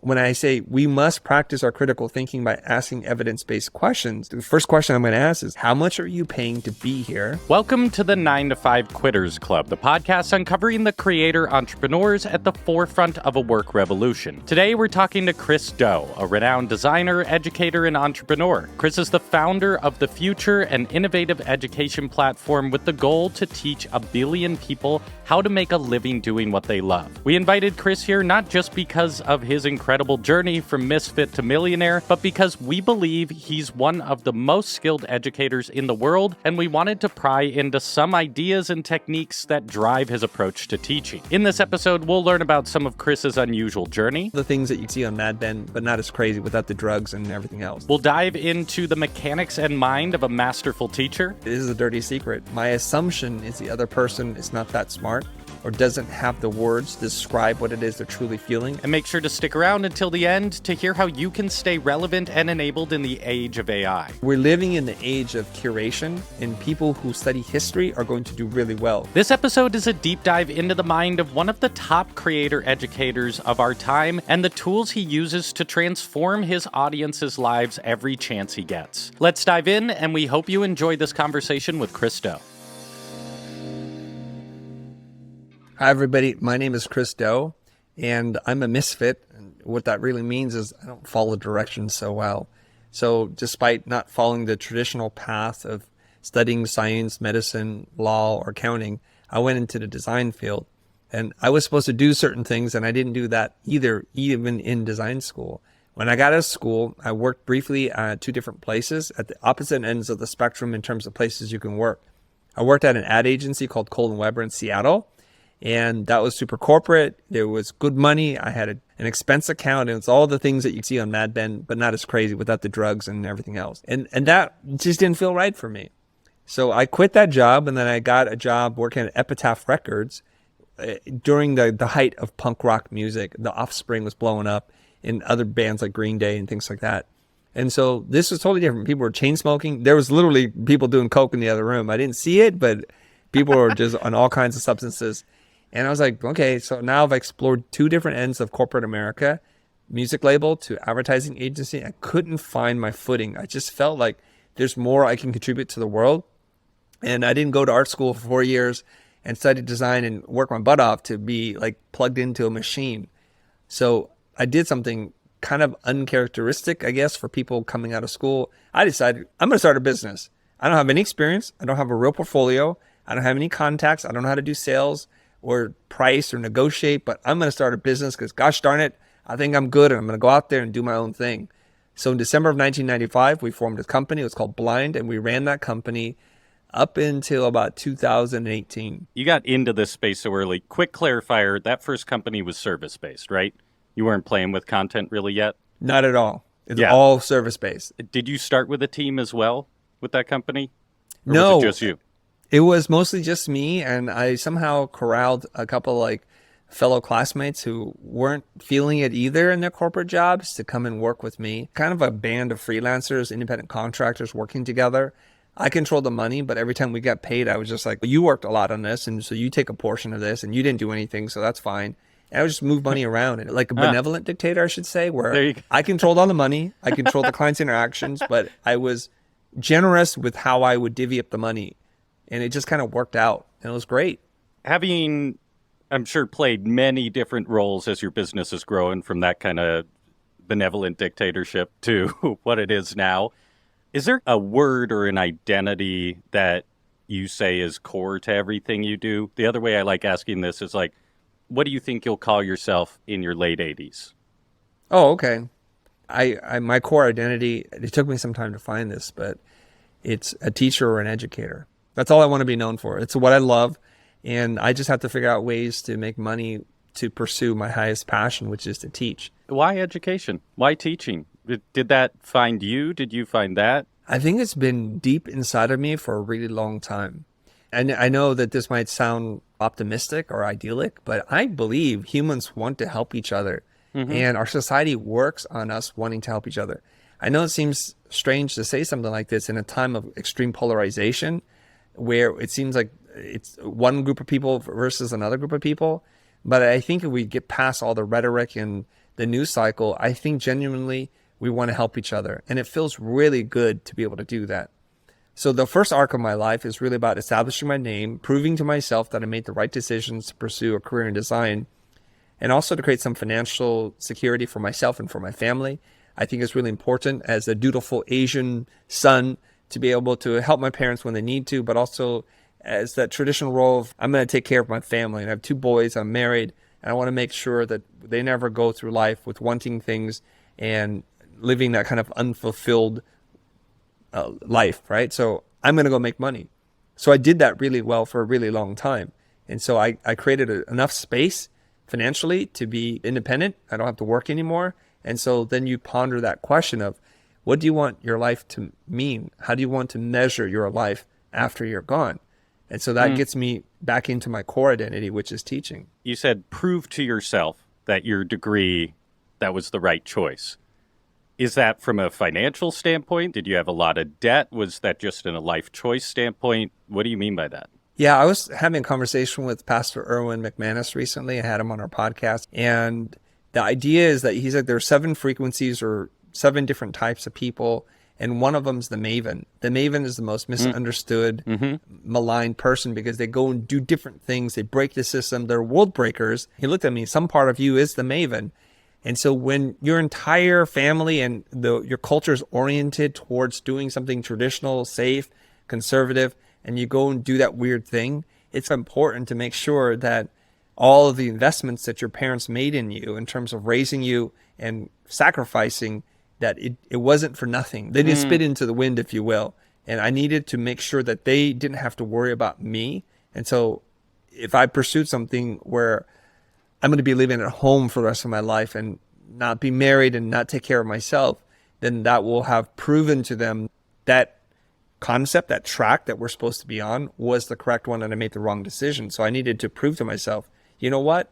When I say we must practice our critical thinking by asking evidence-based questions, the first question I'm going to ask is, how much are you paying to be here? Welcome to the 9 to 5 Quitters Club, the podcast uncovering the creator entrepreneurs at the forefront of a work revolution. Today, we're talking to Chris Do, a renowned designer, educator, and entrepreneur. Chris is the founder of The Future, an innovative education platform with the goal to teach 1 billion people how to make a living doing what they love. We invited Chris here not just because of his incredible journey from Misfit to Millionaire, but because we believe he's one of the most skilled educators in the world, and we wanted to pry into some ideas and techniques that drive his approach to teaching. In this episode, we'll learn about some of Chris's unusual journey, The things that you see on Mad Men, but not as crazy without the drugs and everything else. We'll dive into the mechanics and mind of a masterful teacher. This is a dirty secret. My assumption is the other person is not that smart or doesn't have the words to describe what it is they're truly feeling. And make sure to stick around until the end to hear how you can stay relevant and enabled in the age of AI. We're living in the age of curation, and people who study history are going to do really well. This episode is a deep dive into the mind of one of the top creator educators of our time and the tools he uses to transform his audience's lives every chance he gets. Let's dive in, and we hope you enjoy this conversation with Chris Do. Hi, everybody. My name is Chris Do, and I'm a misfit. And what that really means is I don't follow directions so well. So despite not following the traditional path of studying science, medicine, law, or accounting, I went into the design field. And I was supposed to do certain things, and I didn't do that either, even in design school. When I got out of school, I worked briefly at 2 different places at the opposite ends of the spectrum in terms of places you can work. I worked at an ad agency called Cole & Weber in Seattle. And that was super corporate. There was good money. I had an expense account, and it's all the things that you see on Mad Men, but not as crazy without the drugs and everything else. And that just didn't feel right for me. So I quit that job, and then I got a job working at Epitaph Records during the height of punk rock music. The Offspring was blowing up, and other bands like Green Day and things like that. And so this was totally different. People were chain smoking. There was literally people doing coke in the other room. I didn't see it, but people were just on all kinds of substances. And I was like, okay, so now I've explored 2 different ends of corporate America, music label to advertising agency. I couldn't find my footing. I just felt like there's more I can contribute to the world. And I didn't go to art school for 4 years and study design and work my butt off to be like plugged into a machine. So I did something kind of uncharacteristic, I guess, for people coming out of school. I decided I'm going to start a business. I don't have any experience. I don't have a real portfolio. I don't have any contacts. I don't know how to do sales or price or negotiate, but I'm going to start a business because gosh darn it, I think I'm good and I'm going to go out there and do my own thing. So in December of 1995, we formed a company. It was called Blind, and we ran that company up until about 2018. You got into this space so early. Quick clarifier, that first company was service-based, right? You weren't playing with content really yet? Not at all. It's all service-based. Did you start with a team as well with that company? Or No. was it just you? It was mostly just me, and I somehow corralled a couple like fellow classmates who weren't feeling it either in their corporate jobs to come and work with me. Kind of a band of freelancers, independent contractors working together. I controlled the money, but every time we got paid, I was just like, you worked a lot on this, and so you take a portion of this, and you didn't do anything, so that's fine. And I would just move money around, and like a benevolent dictator, I should say, where I controlled all the money, I controlled the client's interactions, but I was generous with how I would divvy up the money. And it just kind of worked out, and it was great. Having, I'm sure, played many different roles as your business is growing from that kind of benevolent dictatorship to what it is now, is there a word or an identity that you say is core to everything you do? The other way I like asking this is like, what do you think you'll call yourself in your late 80s? Oh, okay. I my core identity, it took me some time to find this, but it's a teacher or an educator. That's all I want to be known for. It's what I love, and I just have to figure out ways to make money to pursue my highest passion, which is to teach. Why education? Why teaching? Did that find you? Did you find that? I think it's been deep inside of me for a really long time. And I know that this might sound optimistic or idyllic, but I believe humans want to help each other, and our society works on us wanting to help each other. I know it seems strange to say something like this in a time of extreme polarization, where it seems like it's one group of people versus another group of people. But I think if we get past all the rhetoric and the news cycle, I think genuinely we want to help each other. And it feels really good to be able to do that. So the first arc of my life is really about establishing my name, proving to myself that I made the right decisions to pursue a career in design, and also to create some financial security for myself and for my family. I think it's really important as a dutiful Asian son to be able to help my parents when they need to, but also as that traditional role of I'm going to take care of my family. And I have 2 boys, I'm married, and I want to make sure that they never go through life with wanting things and living that kind of unfulfilled life, right? So I'm going to go make money. So I did that really well for a really long time. And so I created enough space financially to be independent. I don't have to work anymore. And so then you ponder that question of, what do you want your life to mean? How do you want to measure your life after you're gone? And so that gets me back into my core identity, which is teaching. You said prove to yourself that your degree, that was the right choice. Is that from a financial standpoint? Did you have a lot of debt? Was that just in a life choice standpoint? What do you mean by that? Yeah, I was having a conversation with Pastor Erwin McManus recently. I had him on our podcast. And the idea is that he said there are 7 frequencies or 7 different types of people. And one of them is the maven. The maven is the most misunderstood, maligned person because they go and do different things. They break the system. They're world breakers. He looked at me, some part of you is the maven. And so when your entire family and your culture is oriented towards doing something traditional, safe, conservative, and you go and do that weird thing, it's important to make sure that all of the investments that your parents made in you in terms of raising you and sacrificing, that it wasn't for nothing. They didn't spit into the wind, if you will. And I needed to make sure that they didn't have to worry about me. And so if I pursued something where I'm going to be living at home for the rest of my life and not be married and not take care of myself, then that will have proven to them that concept, that track that we're supposed to be on was the correct one, and I made the wrong decision. So I needed to prove to myself, you know what?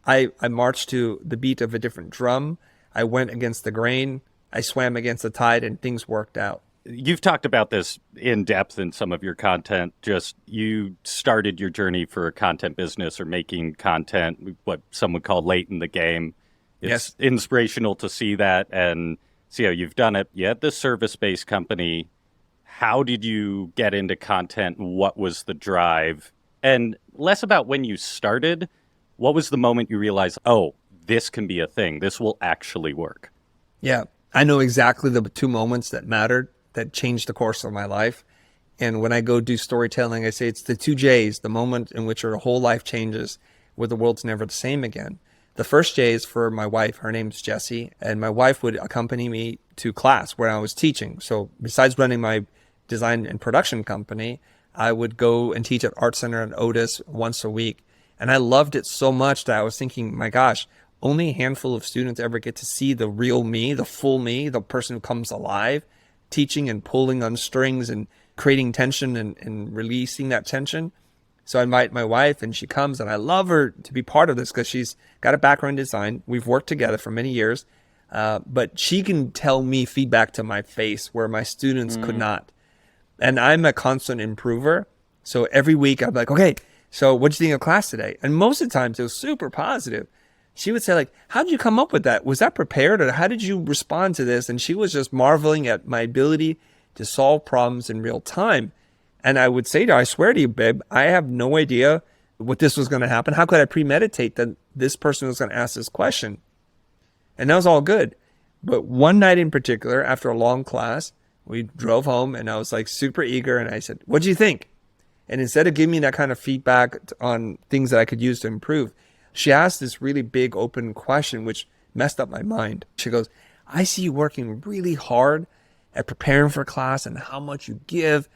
I marched to the beat of a different drum. I went against the grain. I swam against the tide, and things worked out. You've talked about this in depth in some of your content. Just you started your journey for a content business or making content, what some would call late in the game. It's inspirational to see that and see how you've done it. You had this service-based company. How did you get into content? What was the drive? And less about when you started, what was the moment you realized, oh, this can be a thing. This will actually work? Yeah, I know exactly the 2 moments that mattered, that changed the course of my life. And when I go do storytelling, I say it's the 2 J's, the moment in which your whole life changes, where the world's never the same again. The first J is for my wife. Her name's Jessie. And my wife would accompany me to class where I was teaching. So besides running my design and production company, I would go and teach at Art Center and Otis once a week. And I loved it so much that I was thinking, my gosh, only a handful of students ever get to see the real me, the full me, the person who comes alive, teaching and pulling on strings and creating tension and releasing that tension. So I invite my wife and she comes, and I love her to be part of this because she's got a background in design. We've worked together for many years, but she can tell me feedback to my face where my students could not. And I'm a constant improver. So every week I'm like, okay, so what did you think of class today? And most of the times it was super positive. She would say, like, how did you come up with that? Was that prepared, or how did you respond to this? And she was just marveling at my ability to solve problems in real time. And I would say to her, I swear to you, babe, I have no idea what this was going to happen. How could I premeditate that this person was going to ask this question? And that was all good. But one night in particular, after a long class, we drove home and I was like super eager. And I said, what do you think? And instead of giving me that kind of feedback on things that I could use to improve, she asked this really big open question, which messed up my mind. She goes, I see you working really hard at preparing for class and how much you give.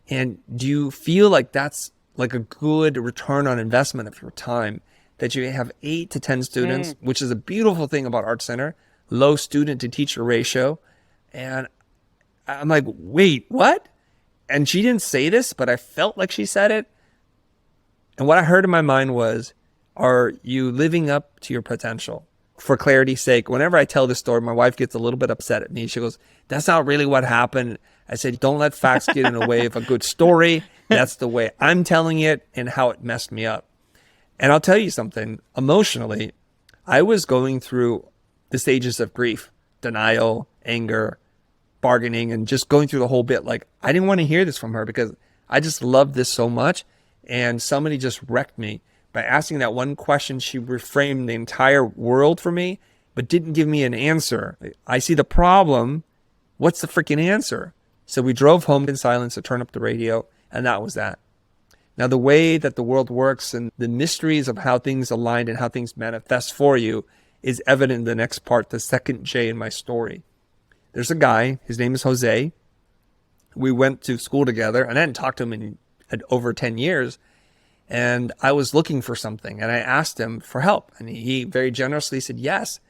And do you feel like that's like a good return on investment of your time, that you have 8 to 10 students, which is a beautiful thing about Art Center, low student to teacher ratio. And I'm like, wait, what? And she didn't say this, but I felt like she said it. And what I heard in my mind was, are you living up to your potential? For clarity's sake, whenever I tell this story, my wife gets a little bit upset at me. She goes, that's not really what happened. I said, don't let facts get in the way of a good story. That's the way I'm telling it and how it messed me up. And I'll tell you something, emotionally, I was going through the stages of grief, denial, anger, bargaining, and just going through the whole bit. Like, I didn't want to hear this from her because I just loved this so much. And somebody just wrecked me by asking that one question. She reframed the entire world for me, but didn't give me an answer. I see the problem. What's the freaking answer? So we drove home in silence to turn up the radio, and that was that. Now, the way that the world works and the mysteries of how things align and how things manifest for you is evident in the next part, the second J in my story. There's a guy, his name is Jose. We went to school together, and I hadn't talked to him in over 10 years. And I was looking for something, and I asked him for help. And he very generously said yes.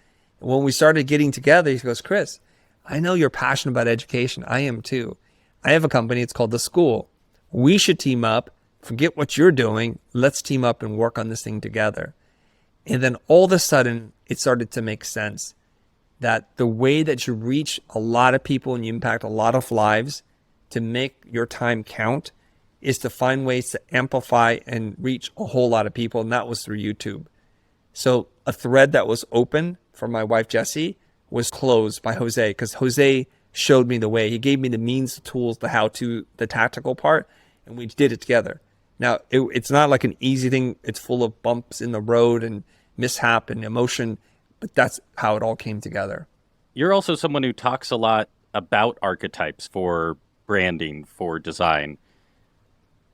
And when we started getting together, he goes, Chris, I know you're passionate about education. I am too. I have a company. It's called The School. We should team up. Forget what you're doing. Let's team up and work on this thing together. And then all of a sudden, it started to make sense that the way that you reach a lot of people and you impact a lot of lives to make your time count is to find ways to amplify and reach a whole lot of people. And that was through YouTube. So a thread that was open for my wife, Jessie, was closed by Jose, because Jose showed me the way. He gave me the means, the tools, the how-to, the tactical part, and we did it together. Now, it's not like an easy thing. It's full of bumps in the road and mishap and emotion, but that's how it all came together. You're also someone who talks a lot about archetypes for branding, for design.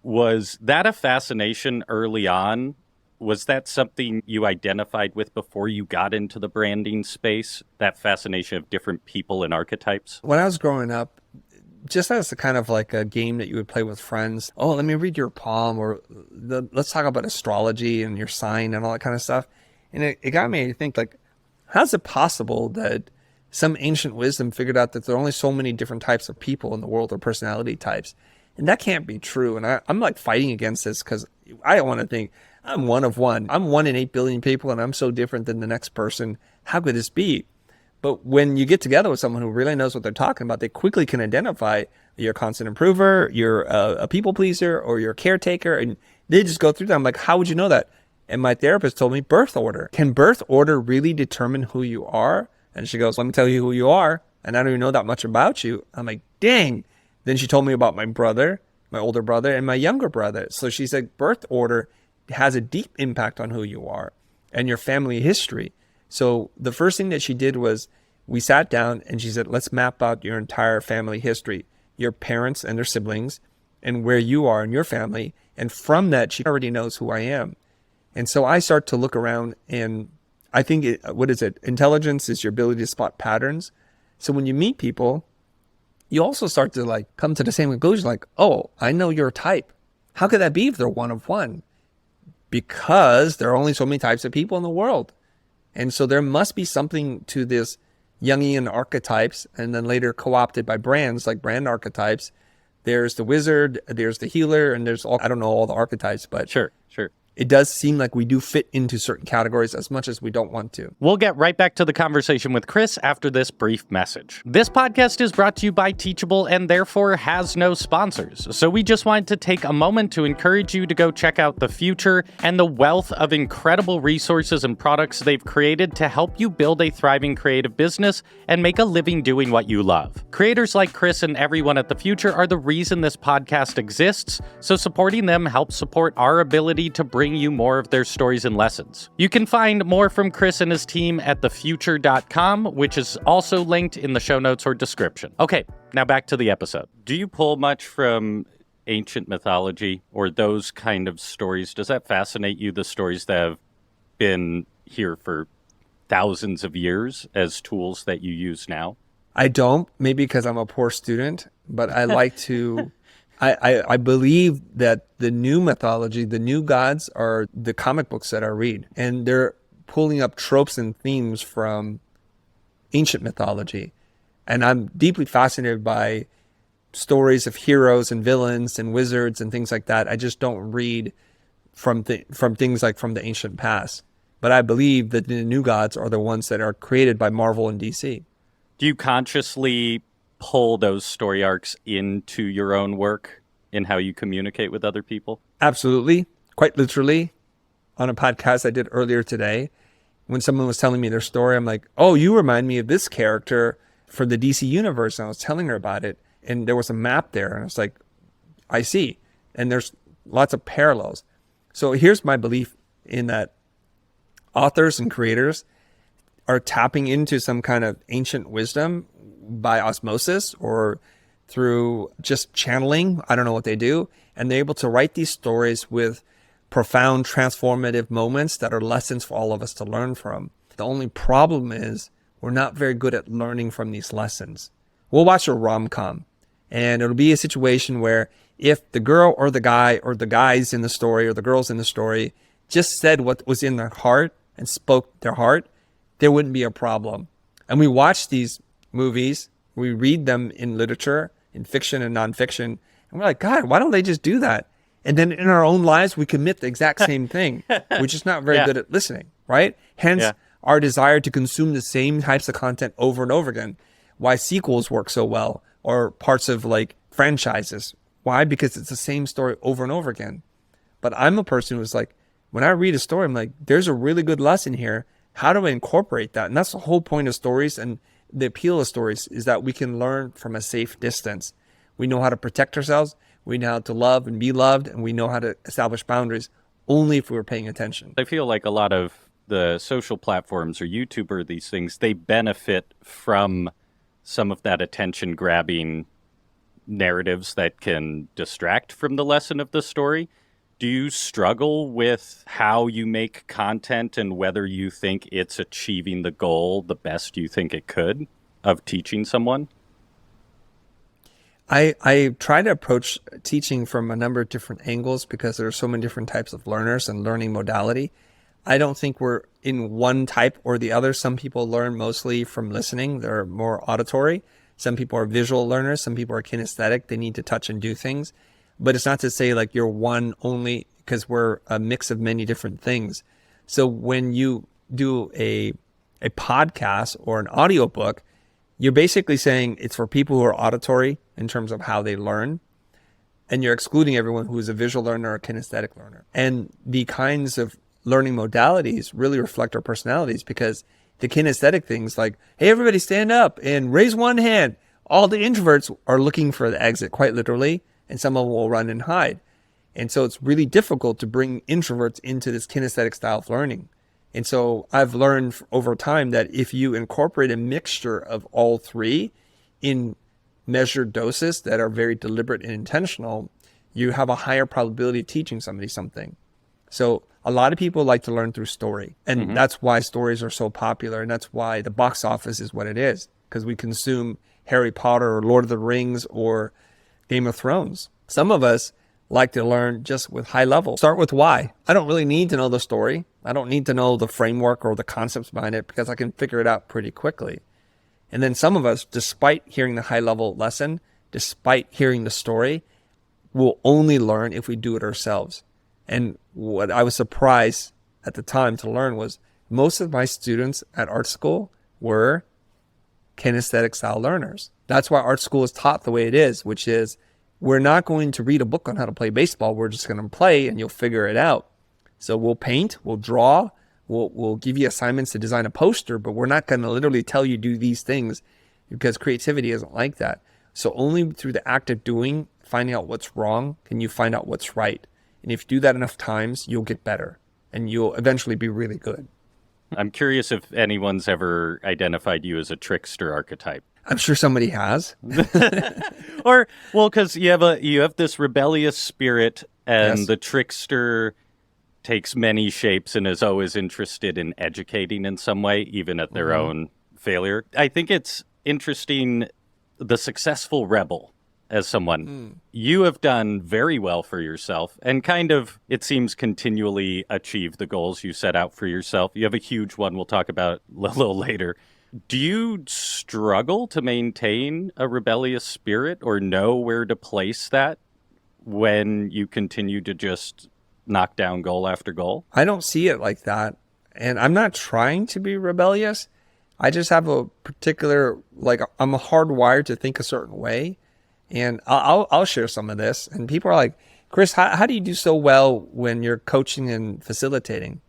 Was that a fascination early on? Was that something you identified with before you got into the branding space, that fascination of different people and archetypes? When I was growing up, just as a kind of like a game that you would play with friends, oh, let me read your palm, or let's talk about astrology and your sign and all that kind of stuff. And it got me to think, like, how's it possible that some ancient wisdom figured out that there are only so many different types of people in the world, or personality types? And that can't be true. And I'm like fighting against this because I don't want to think I'm one of one. I'm 1 in 8 billion people, and I'm so different than the next person. How could this be? But when you get together with someone who really knows what they're talking about, they quickly can identify you're a constant improver, you're a people pleaser, or you're a caretaker. And they just go through that. I'm like, how would you know that? And my therapist told me birth order. Can birth order really determine who you are? And she goes, let me tell you who you are. And I don't even know that much about you. I'm like, dang. Then she told me about my brother, my older brother, and my younger brother. So she said birth order has a deep impact on who you are and your family history. So the first thing that she did was we sat down and she said, let's map out your entire family history, your parents and their siblings, and where you are in your family. And from that, she already knows who I am. And so I start to look around, and I think, what is it? Intelligence is your ability to spot patterns. So when you meet people, you also start to like come to the same conclusion, like, oh, I know your type. How could that be if they're one of one? Because there are only so many types of people in the world. And so there must be something to this Jungian archetypes, and then later co-opted by brands like brand archetypes. There's the wizard, there's the healer, and there's all, I don't know all the archetypes, but Sure. It does seem like we do fit into certain categories as much as we don't want to. We'll get right back to the conversation with Chris after this brief message. This podcast is brought to you by Teachable and therefore has no sponsors. So we just wanted to take a moment to encourage you to go check out The Future and the wealth of incredible resources and products they've created to help you build a thriving creative business and make a living doing what you love. Creators like Chris and everyone at The Future are the reason this podcast exists, so supporting them helps support our ability to bring you more of their stories and lessons. You can find more from Chris and his team at thefuture.com, which is also linked in the show notes or description. Okay, now back to the episode. Do you pull much from ancient mythology or those kind of stories? Does that fascinate you, the stories that have been here for thousands of years as tools that you use now? I don't, maybe because I'm a poor student, but I like to... I believe that the new mythology, the new gods, are the comic books that I read. And they're pulling up tropes and themes from ancient mythology. And I'm deeply fascinated by stories of heroes and villains and wizards and things like that. I just don't read from things like from the ancient past. But I believe that the new gods are the ones that are created by Marvel and DC. Do you consciously pull those story arcs into your own work in how you communicate with other people? Absolutely. Quite literally. On a podcast I did earlier today, when someone was telling me their story, I'm like, oh, you remind me of this character for the DC universe. And I was telling her about it, and there was a map there, and I was like, I see. And there's lots of parallels. So here's my belief in that authors and creators are tapping into some kind of ancient wisdom by osmosis or through just channeling. I don't know what they do. And they're able to write these stories with profound transformative moments that are lessons for all of us to learn from. The only problem is we're not very good at learning from these lessons. We'll watch a rom-com, and it'll be a situation where if the girl or the guy or the guys in the story or the girls in the story just said what was in their heart and spoke their heart, there wouldn't be a problem. And we watch these movies, we read them in literature, in fiction and nonfiction, and we're like, God, why don't they just do that? And then in our own lives, we commit the exact same thing. We're just not very good at listening, right? Hence, our desire to consume the same types of content over and over again. Why sequels work so well, or parts of like franchises. Why? Because it's the same story over and over again. But I'm a person who's like, when I read a story, I'm like, there's a really good lesson here. How do I incorporate that? And that's the whole point of stories, and the appeal of stories is that we can learn from a safe distance. We know how to protect ourselves. We know how to love and be loved, and we know how to establish boundaries only if we were paying attention. I feel like a lot of the social platforms or YouTube or these things, they benefit from some of that attention grabbing narratives that can distract from the lesson of the story. Do you struggle with how you make content and whether you think it's achieving the goal the best you think it could of teaching someone? I try to approach teaching from a number of different angles because there are so many different types of learners and learning modality. I don't think we're in one type or the other. Some people learn mostly from listening. They're more auditory. Some people are visual learners. Some people are kinesthetic. They need to touch and do things. But it's not to say like you're one only, because we're a mix of many different things. So when you do a podcast or an audiobook, you're basically saying it's for people who are auditory in terms of how they learn, and you're excluding everyone who is a visual learner or a kinesthetic learner. And the kinds of learning modalities really reflect our personalities, because the kinesthetic things like, hey, everybody stand up and raise one hand. All the introverts are looking for the exit, quite literally, and some of them will run and hide. And so it's really difficult to bring introverts into this kinesthetic style of learning. And so I've learned over time that if you incorporate a mixture of all three in measured doses that are very deliberate and intentional, you have a higher probability of teaching somebody something. So a lot of people like to learn through story. And that's why stories are so popular. And that's why the box office is what it is, because we consume Harry Potter or Lord of the Rings or Game of Thrones. Some of us like to learn just with high level. Start with why. I don't really need to know the story. I don't need to know the framework or the concepts behind it, because I can figure it out pretty quickly. And then some of us, despite hearing the high level lesson, despite hearing the story, will only learn if we do it ourselves. And what I was surprised at the time to learn was most of my students at art school were kinesthetic style learners. That's why art school is taught the way it is, which is we're not going to read a book on how to play baseball. We're just going to play and you'll figure it out. So we'll paint, we'll draw, we'll give you assignments to design a poster, but we're not going to literally tell you do these things, because creativity isn't like that. So only through the act of doing, finding out what's wrong, can you find out what's right. And if you do that enough times, you'll get better and you'll eventually be really good. I'm curious if anyone's ever identified you as a trickster archetype. I'm sure somebody has. Or, well, because you have this rebellious spirit, and Yes. the trickster takes many shapes and is always interested in educating in some way, even at their own failure. I think it's interesting, the successful rebel as someone. You have done very well for yourself and kind of, it seems, continually achieve the goals you set out for yourself. You have a huge one we'll talk about a little later. Do you struggle to maintain a rebellious spirit or know where to place that when you continue to just knock down goal after goal? I don't see it like that. And I'm not trying to be rebellious. I just have a particular, like, I'm hardwired to think a certain way. And I'll share some of this. And people are like, Chris, how do you do so well when you're coaching and facilitating?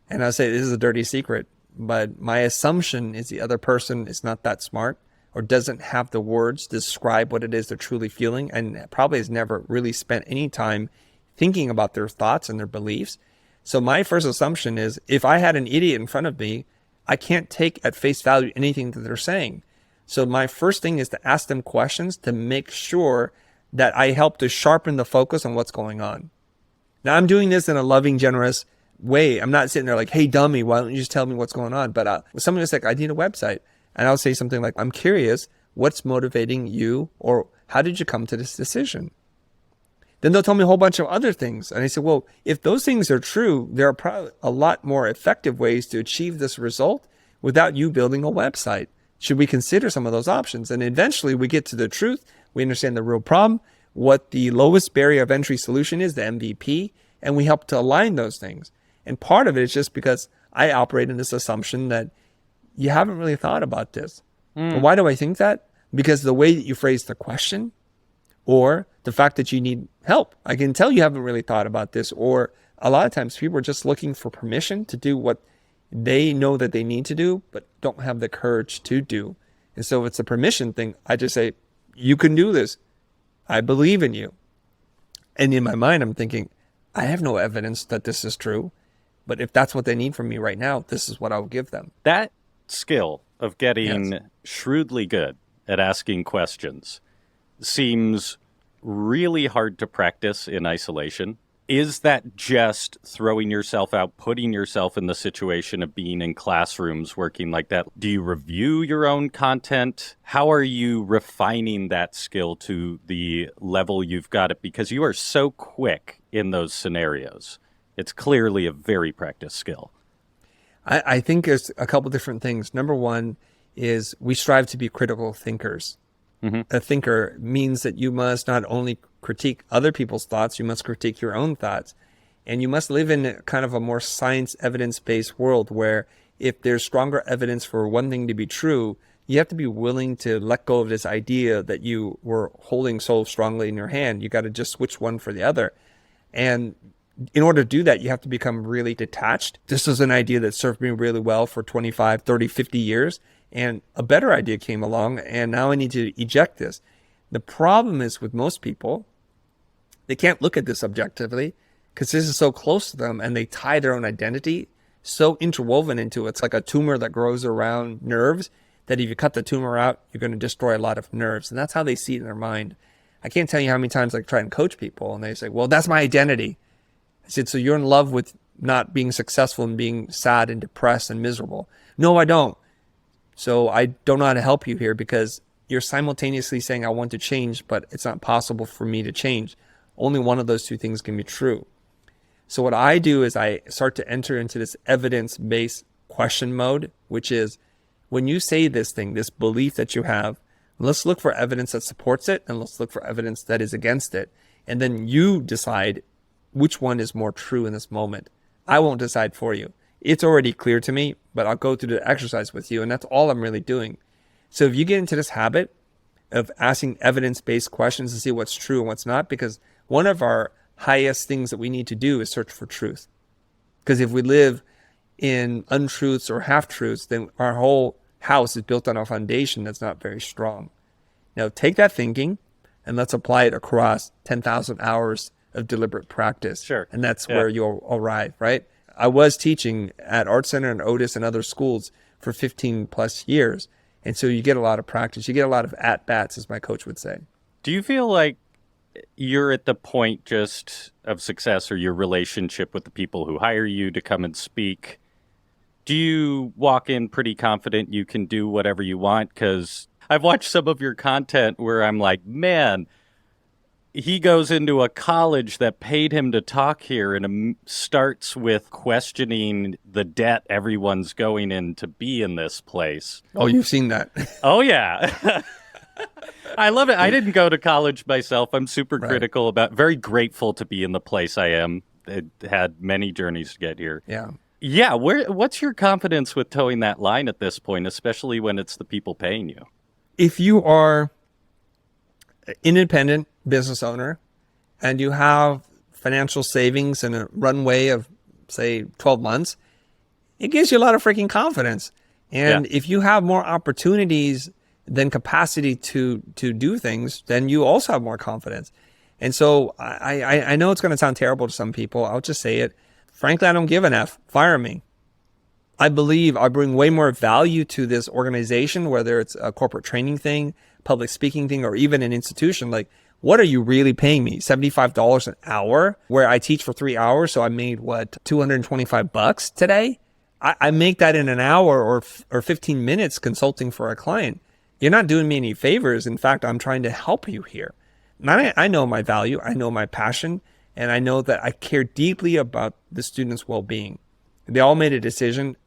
And I say, this is a dirty secret. but my assumption is the other person is not that smart or doesn't have the words to describe what it is they're truly feeling, and probably has never really spent any time thinking about their thoughts and their beliefs. So my first assumption is, if I had an idiot in front of me, I can't take at face value anything that they're saying. So my first thing is to ask them questions to make sure that I help to sharpen the focus on what's going on. Now, I'm doing this in a loving, generous way. I'm not sitting there like, hey, dummy, why don't you just tell me what's going on? But someone is like, I need a website. And I'll say something like, I'm curious, what's motivating you, or how did you come to this decision? Then they'll tell me a whole bunch of other things. And I say, well, if those things are true, there are probably a lot more effective ways to achieve this result without you building a website. Should we consider some of those options? And eventually we get to the truth. We understand the real problem, what the lowest barrier of entry solution is, the MVP, and we help to align those things. And part of it is just because I operate in this assumption that you haven't really thought about this. Well, why do I think that? Because the way that you phrase the question, or the fact that you need help. I can tell you haven't really thought about this. Or a lot of times people are just looking for permission to do what they know that they need to do, but don't have the courage to do. And so if it's a permission thing, I just say, you can do this. I believe in you. And in my mind, I'm thinking, I have no evidence that this is true, but if that's what they need from me right now, this is what I'll give them. That skill of getting shrewdly good at asking questions seems really hard to practice in isolation. Is that just throwing yourself out, putting yourself in the situation of being in classrooms working like that? Do you review your own content? How are you refining that skill to the level you've got it? Because you are so quick in those scenarios. It's clearly a very practiced skill. I think there's a couple different things. Number one is we strive to be critical thinkers. A thinker means that you must not only critique other people's thoughts, you must critique your own thoughts. And you must live in kind of a more science evidence-based world where if there's stronger evidence for one thing to be true, you have to be willing to let go of this idea that you were holding so strongly in your hand. You got to just switch one for the other. And in order to do that, you have to become really detached. This is an idea that served me really well for 25, 30, 50 years. And a better idea came along, and now I need to eject this. The problem is with most people, they can't look at this objectively because this is so close to them, and they tie their own identity so interwoven into it. It's like a tumor that grows around nerves that if you cut the tumor out, you're going to destroy a lot of nerves. And that's how they see it in their mind. I can't tell you how many times I try and coach people, and they say, well, that's my identity. I said, so you're in love with not being successful and being sad and depressed and miserable. No, I don't. So I don't know how to help you here because you're simultaneously saying I want to change, but it's not possible for me to change. Only one of those two things can be true. So what I do is I start to enter into this evidence-based question mode, which is when you say this thing, this belief that you have, let's look for evidence that supports it and let's look for evidence that is against it. And then you decide which one is more true in this moment. I won't decide for you. It's already clear to me, but I'll go through the exercise with you, and that's all I'm really doing. So if you get into this habit of asking evidence-based questions to see what's true and what's not, because one of our highest things that we need to do is search for truth. Because if we live in untruths or half-truths, then our whole house is built on a foundation that's not very strong. Now take that thinking and let's apply it across 10,000 hours of deliberate practice. Sure. And that's where you'll arrive, right? I was teaching at Art Center and Otis and other schools for 15 plus years. And so you get a lot of practice. You get a lot of at-bats, as my coach would say. Do you feel like you're at the point just of success or your relationship with the people who hire you to come and speak? Do you walk in pretty confident you can do whatever you want? Because I've watched some of your content where I'm like, man, he goes into a college that paid him to talk here and starts with questioning the debt everyone's going in to be in this place. Oh, you've seen that. Oh, yeah. I love it. I didn't go to college myself. I'm super critical about, very grateful to be in the place I am. It had many journeys to get here. Yeah. Yeah. What's your confidence with towing that line at this point, especially when it's the people paying you? If you are independent business owner and you have financial savings and a runway of say 12 months, it gives you a lot of freaking confidence. And Yeah. if you have more opportunities than capacity to do things, then you also have more confidence. And so I know it's going to sound terrible to some people. I'll just say it. Frankly, I don't give an F. Fire me. I believe I bring way more value to this organization, whether it's a corporate training thing, public speaking thing, or even an institution. Like, what are you really paying me? $75 an hour where I teach for 3 hours. So I made what, $225 today? I make that in an hour or 15 minutes consulting for a client. You're not doing me any favors. In fact, I'm trying to help you here. And I know my value. I know my passion. And I know that I care deeply about the students' well-being. They all made a decision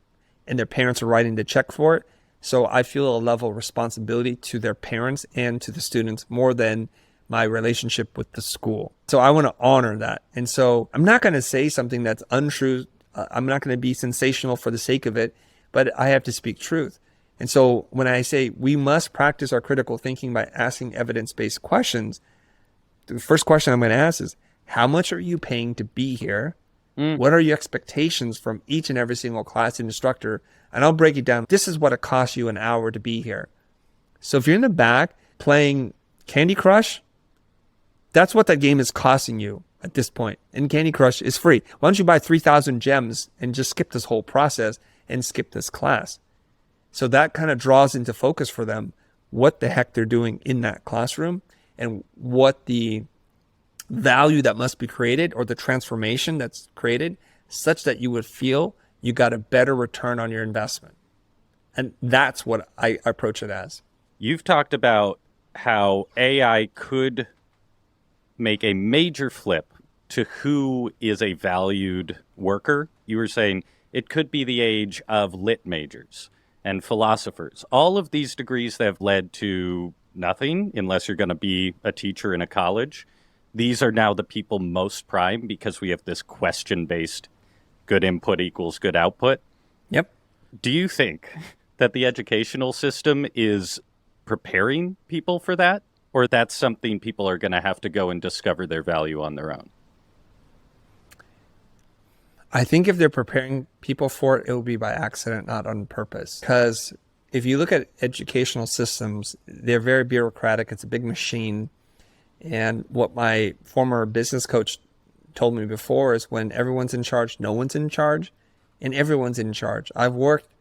and their parents are writing the check for it. So I feel a level of responsibility to their parents and to the students more than my relationship with the school. So I want to honor that. And so I'm not going to say something that's untrue. I'm not going to be sensational for the sake of it, but I have to speak truth. And so when I say we must practice our critical thinking by asking evidence-based questions, the first question I'm going to ask is, how much are you paying to be here? What are your expectations from each and every single class and instructor? And I'll break it down. This is what it costs you an hour to be here. So if you're in the back playing Candy Crush, that's what that game is costing you at this point. And Candy Crush is free. Why don't you buy 3,000 gems and just skip this whole process and skip this class? So that kind of draws into focus for them what the heck they're doing in that classroom and what the value that must be created or the transformation that's created such that you would feel you got a better return on your investment. And that's what I approach it as. You've talked about how AI could make a major flip to who is a valued worker. You were saying it could be the age of lit majors and philosophers. All of these degrees that have led to nothing unless you're going to be a teacher in a college. These are now the people most prime because we have this question-based good input equals good output. Yep. Do you think that the educational system is preparing people for that? Or that's something people are going to have to go and discover their value on their own? I think if they're preparing people for it, it will be by accident, not on purpose. Because if you look at educational systems, they're very bureaucratic. It's a big machine. And what my former business coach told me before is when everyone's in charge, no one's in charge, and everyone's in charge. I've worked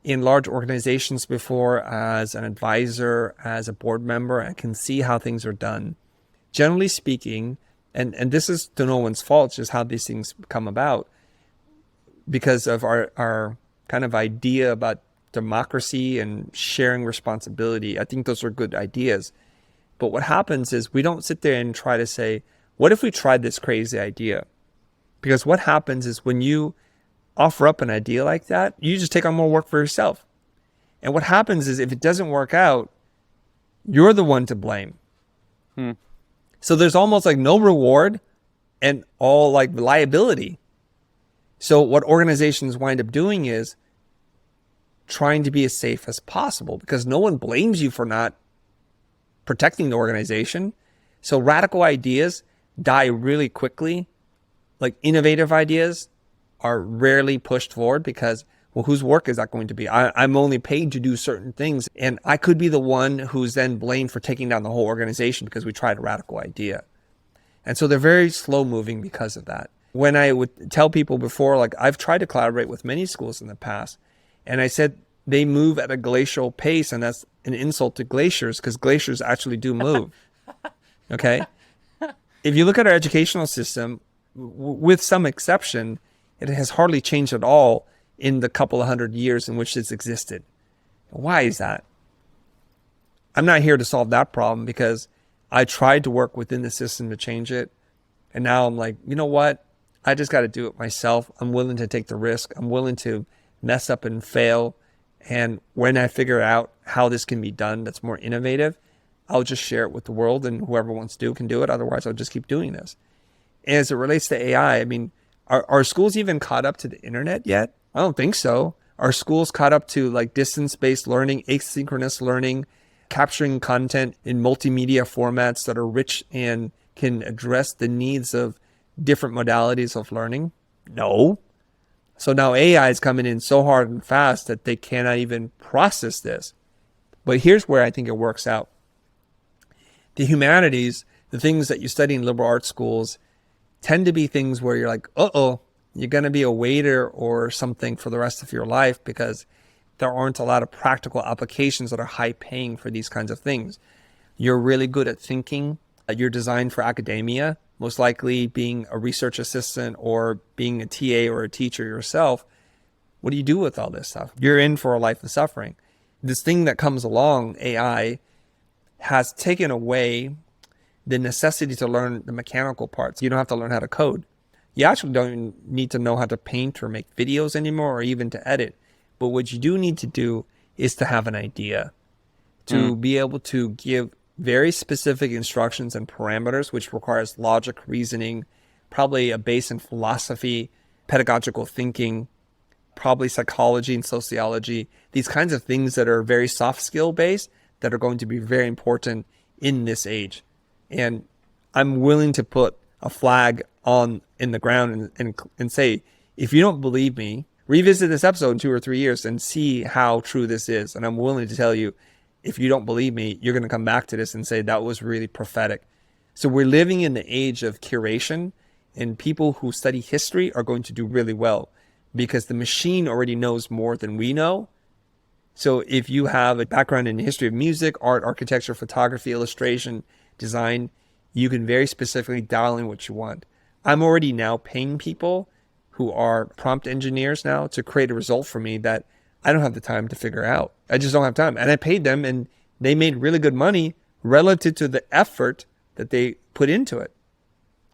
in large organizations before as an advisor, as a board member. I can see how things are done. Generally speaking, and this is to no one's fault, it's just how these things come about because of our kind of idea about democracy and sharing responsibility. I think those are good ideas. But what happens is we don't sit there and try to say, what if we tried this crazy idea? Because what happens is when you offer up an idea like that, you just take on more work for yourself. And what happens is if it doesn't work out, you're the one to blame. So there's almost like no reward and all like liability. So what organizations wind up doing is trying to be as safe as possible because no one blames you for not protecting the organization. So radical ideas die really quickly. Like innovative ideas are rarely pushed forward because, well, whose work is that going to be? I'm only paid to do certain things. And I could be the one who's then blamed for taking down the whole organization because we tried a radical idea. And so they're very slow moving because of that. When I would tell people before, like I've tried to collaborate with many schools in the past, and I said, they move at a glacial pace, and that's an insult to glaciers because glaciers actually do move. Okay? If you look at our educational system, with some exception, it has hardly changed at all in the couple of 100 years in which it's existed. Why is that? I'm not here to solve that problem because I tried to work within the system to change it. And now I'm like, you know what? I just got to do it myself. I'm willing to take the risk. I'm willing to mess up and fail. And when I figure out how this can be done that's more innovative, I'll just share it with the world and whoever wants to can do it. Otherwise, I'll just keep doing this. As it relates to AI, I mean, are schools even caught up to the internet yet? I don't think so. Are schools caught up to like distance-based learning, asynchronous learning, capturing content in multimedia formats that are rich and can address the needs of different modalities of learning? No. So now AI is coming in so hard and fast that they cannot even process this. But here's where I think it works out. The humanities, the things that you study in liberal arts schools, tend to be things where you're like, uh-oh, you're going to be a waiter or something for the rest of your life because there aren't a lot of practical applications that are high paying for these kinds of things. You're really good at thinking. You're designed for academia, most likely being a research assistant or being a TA or a teacher yourself. What do you do with all this stuff? You're in for a life of suffering. This thing that comes along, AI, has taken away the necessity to learn the mechanical parts. You don't have to learn how to code. You actually don't even need to know how to paint or make videos anymore or even to edit. But what you do need to do is to have an idea, to be able to give very specific instructions and parameters, which requires logic, reasoning, probably a base in philosophy, pedagogical thinking, probably psychology and sociology, these kinds of things that are very soft skill based that are going to be very important in this age. And I'm willing to put a flag in the ground and say, if you don't believe me, revisit this episode in 2 or 3 years and see how true this is. And I'm willing to tell you, if you don't believe me, you're going to come back to this and say that was really prophetic. So we're living in the age of curation, and people who study history are going to do really well because the machine already knows more than we know. So if you have a background in the history of music, art, architecture, photography, illustration, design, you can very specifically dial in what you want. I'm already now paying people who are prompt engineers now to create a result for me that I don't have the time to figure out. I just don't have time. And I paid them and they made really good money relative to the effort that they put into it.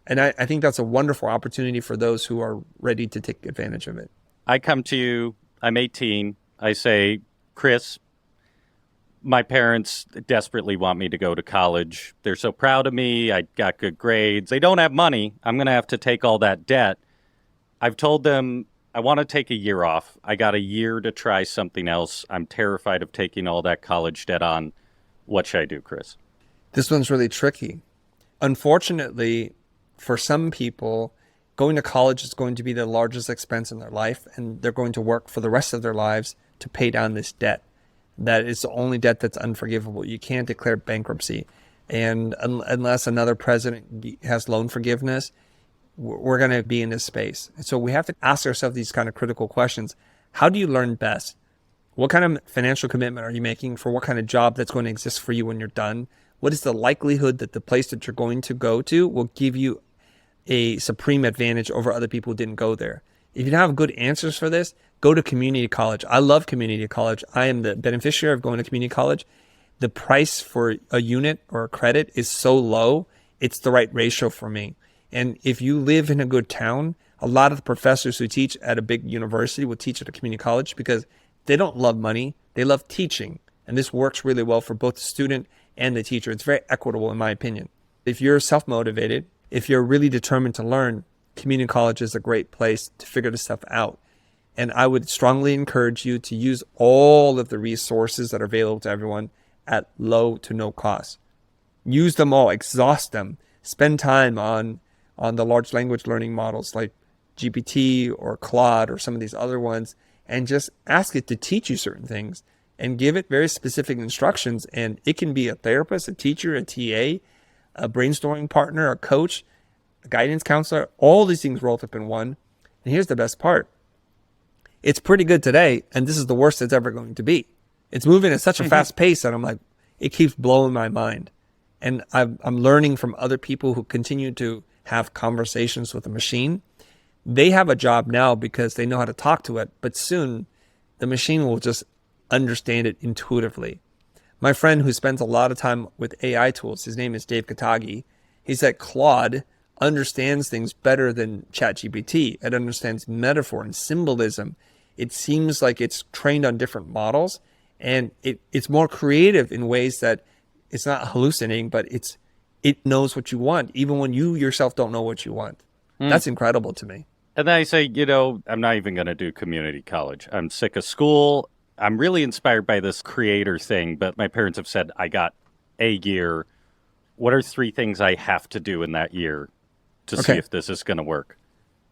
And I think that's a wonderful opportunity for those who are ready to take advantage of it. I come to you, I'm 18, I say, Chris, my parents desperately want me to go to college. They're so proud of me. I got good grades. They don't have money. I'm going to have to take all that debt. I've told them I want to take a year off. I got a year to try something else. I'm terrified of taking all that college debt on. What should I do, Chris? This one's really tricky. Unfortunately, for some people, going to college is going to be the largest expense in their life, and they're going to work for the rest of their lives to pay down this debt. That is the only debt that's unforgivable. You can't declare bankruptcy. And unless another president has loan forgiveness, we're going to be in this space. And so we have to ask ourselves these kind of critical questions. How do you learn best? What kind of financial commitment are you making for what kind of job that's going to exist for you when you're done? What is the likelihood that the place that you're going to go to will give you a supreme advantage over other people who didn't go there? If you don't have good answers for this, go to community college. I love community college. I am the beneficiary of going to community college. The price for a unit or a credit is so low, it's the right ratio for me. And if you live in a good town, a lot of the professors who teach at a big university will teach at a community college because they don't love money. They love teaching. And this works really well for both the student and the teacher. It's very equitable in my opinion. If you're self-motivated, if you're really determined to learn, community college is a great place to figure this stuff out. And I would strongly encourage you to use all of the resources that are available to everyone at low to no cost. Use them all, exhaust them. Spend time on the large language learning models like GPT or Claude or some of these other ones, and just ask it to teach you certain things and give it very specific instructions. And it can be a therapist, a teacher, a TA, a brainstorming partner, a coach, a guidance counselor, all these things rolled up in one. And here's the best part. It's pretty good today, and this is the worst it's ever going to be. It's moving at such a fast pace that I'm like, it keeps blowing my mind. And I'm learning from other people who continue to have conversations with the machine. They have a job now because they know how to talk to it, but soon the machine will just understand it intuitively. My friend who spends a lot of time with AI tools, his name is Dave Katagi, he said Claude understands things better than ChatGPT. It understands metaphor and symbolism. It seems like it's trained on different models, and it's more creative in ways that it's not hallucinating, but it knows what you want, even when you yourself don't know what you want. That's incredible to me. And then I say, I'm not even going to do community college. I'm sick of school. I'm really inspired by this creator thing, but my parents have said I got a year. What are 3 things I have to do in that year to see if this is going to work?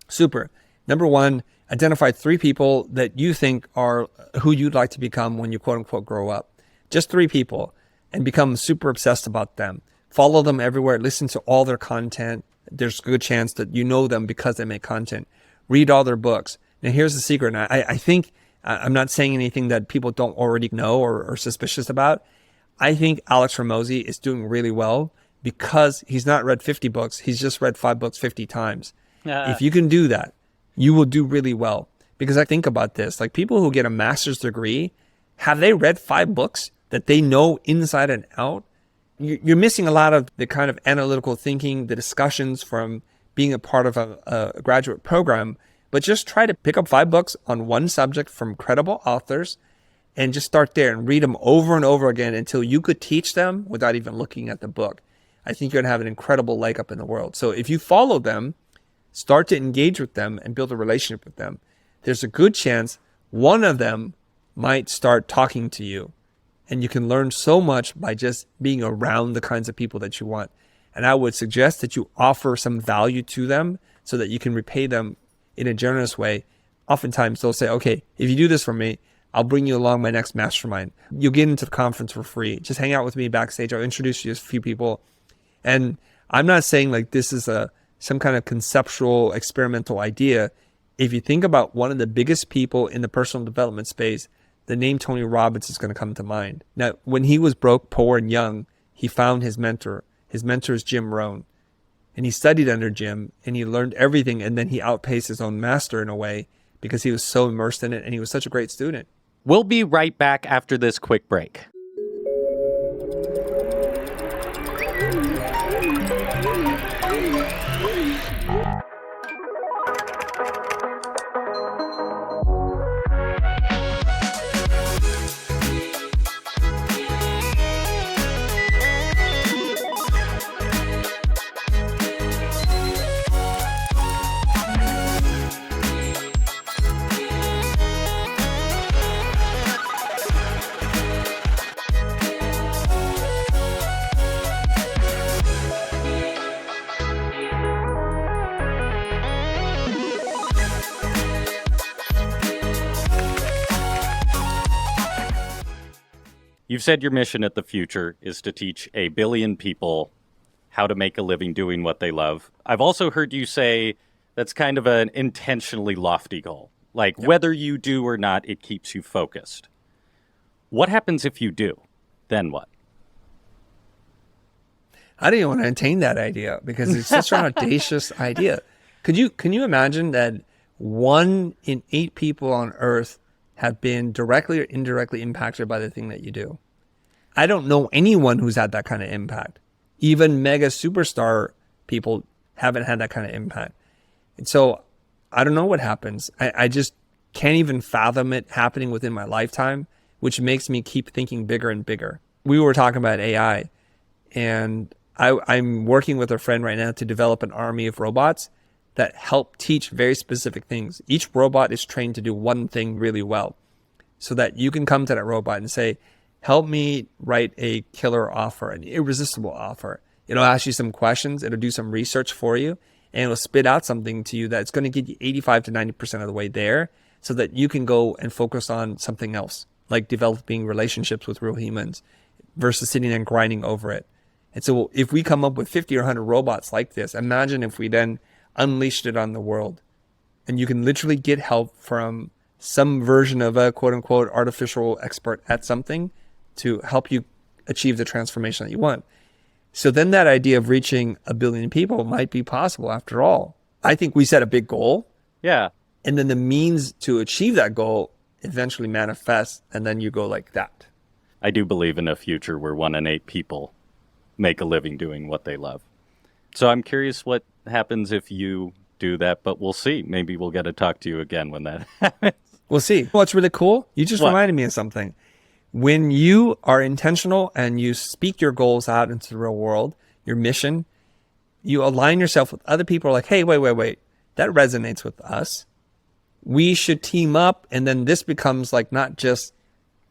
Super. Number one, Identify 3 people that you think are who you'd like to become when you quote unquote grow up. Just 3 people, and become super obsessed about them. Follow them everywhere. Listen to all their content. There's a good chance that you know them because they make content. Read all their books. Now, here's the secret. And I think, I'm not saying anything that people don't already know or are suspicious about. I think Alex Hormozi is doing really well because he's not read 50 books. He's just read 5 books 50 times. If you can do that, you will do really well. Because I think about this, like people who get a master's degree, have they read 5 books that they know inside and out? You're missing a lot of the kind of analytical thinking, the discussions from being a part of a graduate program. But just try to pick up 5 books on one subject from credible authors and just start there and read them over and over again until you could teach them without even looking at the book. I think you're going to have an incredible leg up in the world. So if you follow them, start to engage with them and build a relationship with them, there's a good chance one of them might start talking to you. And you can learn so much by just being around the kinds of people that you want. And I would suggest that you offer some value to them so that you can repay them in a generous way. Oftentimes they'll say, okay, if you do this for me, I'll bring you along my next mastermind. You'll get into the conference for free. Just hang out with me backstage. I'll introduce you to a few people. And I'm not saying like this is some kind of conceptual experimental idea. If you think about one of the biggest people in the personal development space, the name Tony Robbins is going to come to mind. Now, when he was broke, poor, and young, he found his mentor. His mentor is Jim Rohn. And he studied under Jim, and he learned everything, and then he outpaced his own master in a way because he was so immersed in it, and he was such a great student. We'll be right back after this quick break. You've said your mission at the future is to teach 1 billion people how to make a living doing what they love. I've also heard you say that's kind of an intentionally lofty goal. Like whether you do or not, it keeps you focused. What happens if you do? Then what? I don't even want to entertain that idea because it's such an audacious idea. Can you imagine that 1 in 8 people on Earth have been directly or indirectly impacted by the thing that you do? I don't know anyone who's had that kind of impact. Even mega superstar people haven't had that kind of impact. And so I don't know what happens. I just can't even fathom it happening within my lifetime, which makes me keep thinking bigger and bigger. We were talking about AI, and I'm working with a friend right now to develop an army of robots that help teach very specific things. Each robot is trained to do one thing really well, so that you can come to that robot and say, help me write a killer offer, an irresistible offer. It'll ask you some questions. It'll do some research for you, and it'll spit out something to you that's going to get you 85 to 90% of the way there so that you can go and focus on something else, like developing relationships with real humans versus sitting and grinding over it. And so if we come up with 50 or 100 robots like this, imagine if we then unleashed it on the world, and you can literally get help from some version of a quote unquote artificial expert at something to help you achieve the transformation that you want. So then that idea of reaching 1 billion people might be possible after all. I think we set a big goal. Yeah. And then the means to achieve that goal eventually manifests, and then you go like that. I do believe in a future where 1 in 8 people make a living doing what they love. So I'm curious what happens if you do that, but we'll see. Maybe we'll get to talk to you again when that happens. We'll see. What's really cool? You just reminded me of something. When you are intentional and you speak your goals out into the real world, your mission, you align yourself with other people like, hey, wait. That resonates with us. We should team up. And then this becomes like not just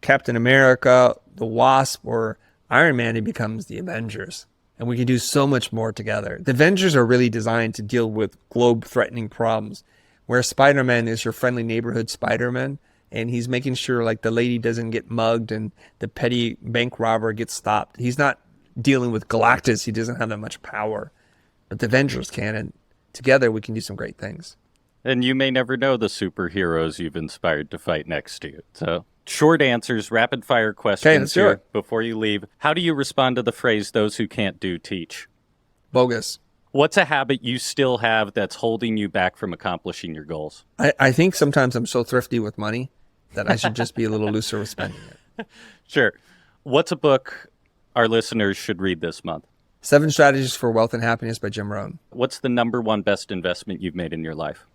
Captain America, the Wasp, or Iron Man. It becomes the Avengers. And we can do so much more together. The Avengers are really designed to deal with globe-threatening problems, where Spider-Man is your friendly neighborhood Spider-Man, and he's making sure like the lady doesn't get mugged and the petty bank robber gets stopped. He's not dealing with Galactus. He doesn't have that much power, but the Avengers can, and together we can do some great things. And you may never know the superheroes you've inspired to fight next to you. So short answers, rapid fire questions let's do here it. before you leave. How do you respond to the phrase, those who can't do, teach? Bogus. What's a habit you still have that's holding you back from accomplishing your goals? I think sometimes I'm so thrifty with money that I should just be a little looser with spending it. Sure. What's a book our listeners should read this month? 7 Strategies for Wealth and Happiness by Jim Rohn. What's the number one best investment you've made in your life?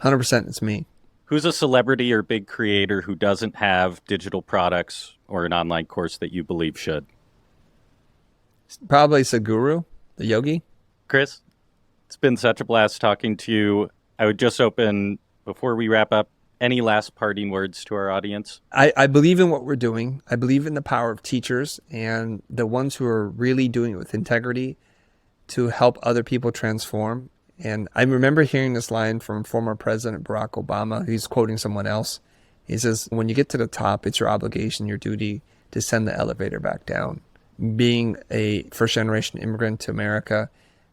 100% it's me. Who's a celebrity or big creator who doesn't have digital products or an online course that you believe should? Probably Sadhguru, the yogi. Chris, it's been such a blast talking to you. I would just open, before we wrap up, any last parting words to our audience? I believe in what we're doing. I believe in the power of teachers and the ones who are really doing it with integrity to help other people transform. And I remember hearing this line from former President Barack Obama. He's quoting someone else. He says, when you get to the top, it's your obligation, your duty to send the elevator back down. Being a first-generation immigrant to America,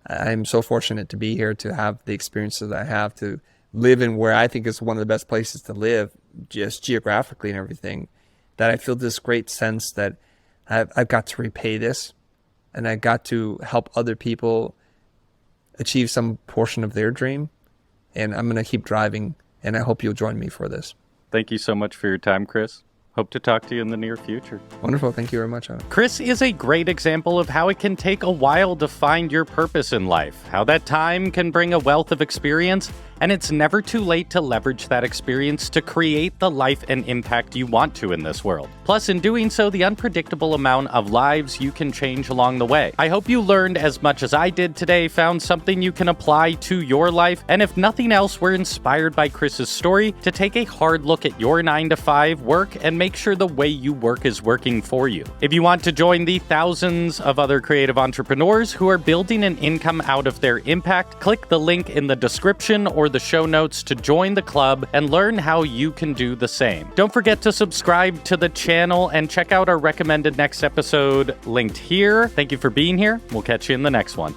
I'm so fortunate to be here, to have the experiences I have, to live in where I think is one of the best places to live, just geographically and everything, that I feel this great sense that I've got to repay this, and I got to help other people achieve some portion of their dream. And I'm going to keep driving, and I hope you'll join me for this. Thank you so much for your time, Chris. Hope to talk to you in the near future. Wonderful. Thank you very much, Adam. Chris is a great example of how it can take a while to find your purpose in life, how that time can bring a wealth of experience, and it's never too late to leverage that experience to create the life and impact you want to in this world. Plus, in doing so, the unpredictable amount of lives you can change along the way. I hope you learned as much as I did today, found something you can apply to your life, and if nothing else, were inspired by Chris's story to take a hard look at your 9-to-5 work and make sure the way you work is working for you. If you want to join the thousands of other creative entrepreneurs who are building an income out of their impact, click the link in the description or the show notes to join the club and learn how you can do the same. Don't forget to subscribe to the channel and check out our recommended next episode linked here. Thank you for being here. We'll catch you in the next one.